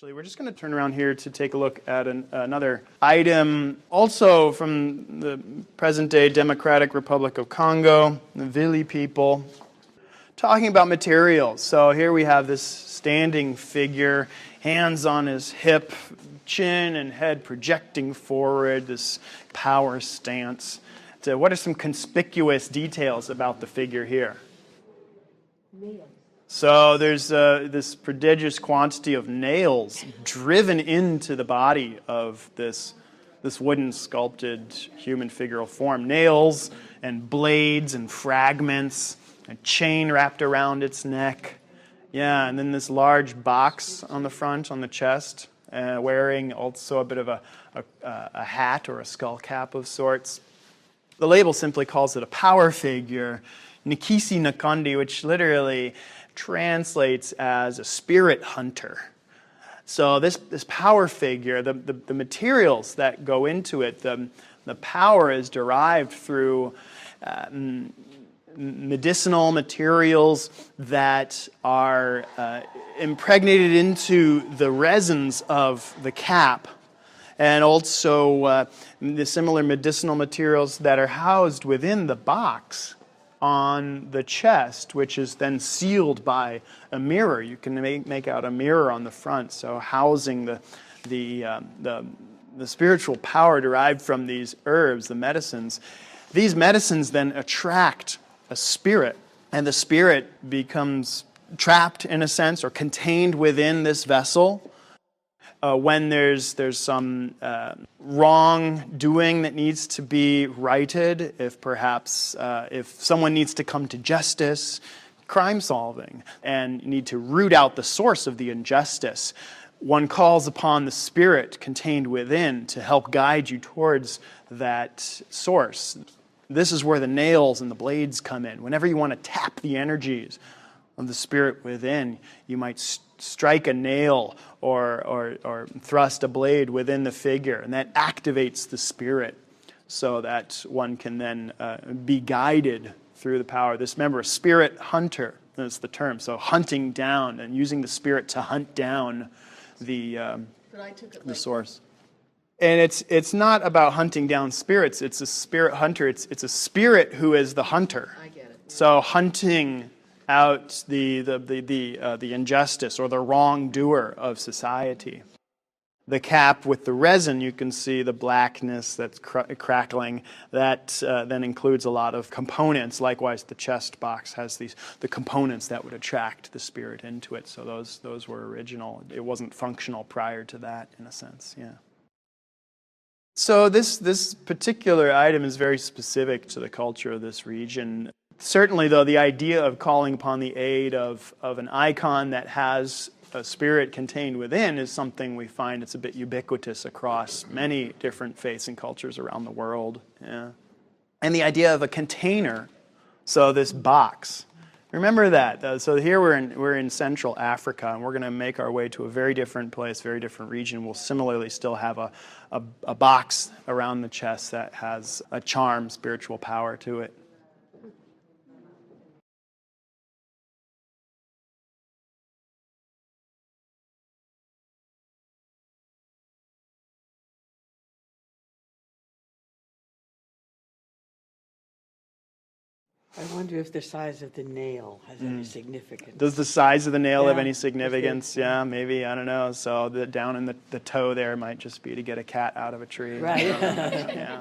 Actually, we're just going to turn around here to take a look at another item, also from the present-day Democratic Republic of Congo, the Vili people, talking about materials. So here we have this standing figure, hands on his hip, chin and head projecting forward, this power stance. So what are some conspicuous details about the figure here? Nails. So there's this prodigious quantity of nails driven into the body of this wooden sculpted human figural form. Nails and blades and fragments, a chain wrapped around its neck. Yeah, and then this large box on the front, on the chest, wearing also a bit of a hat or a skull cap of sorts. The label simply calls it a power figure, Nkisi Nkondi, which literally translates as a spirit hunter. So this power figure, the materials that go into it, the power is derived through medicinal materials that are impregnated into the resins of the cap, and also the similar medicinal materials that are housed within the box on the chest, which is then sealed by a mirror. You can make out a mirror on the front, so housing the spiritual power derived from these herbs, the medicines. These medicines then attract a spirit, and the spirit becomes trapped, in a sense, or contained within this vessel. When there's some wrongdoing that needs to be righted, if perhaps if someone needs to come to justice, crime solving, and need to root out the source of the injustice, one calls upon the spirit contained within to help guide you towards that source. This is where the nails and the blades come in. Whenever you want to tap the energies of the spirit within, you might strike a nail or thrust a blade within the figure, and that activates the spirit so that one can then be guided through the power. This, remember, a spirit hunter, that's the term, so hunting down and using the spirit to hunt down the source. And it's not about hunting down spirits, it's a spirit hunter, it's a spirit who is the hunter. I get it. So hunting out the injustice or the wrongdoer of society. The cap with the resin, you can see the blackness that's crackling. That then includes a lot of components. Likewise, the chest box has the components that would attract the spirit into it. So those were original. It wasn't functional prior to that, in a sense. Yeah. So this particular item is very specific to the culture of this region. Certainly, though, the idea of calling upon the aid of an icon that has a spirit contained within is something we find it's a bit ubiquitous across many different faiths and cultures around the world. Yeah. And the idea of a container, so this box. Remember that. So here we're in Central Africa, and we're going to make our way to a very different place, very different region. We'll similarly still have a box around the chest that has a charm, spiritual power to it. I wonder if the size of the nail has any significance. Does the size of the nail have any significance? Yeah, maybe, I don't know. So down in the toe there might just be to get a cat out of a tree. Right. Yeah.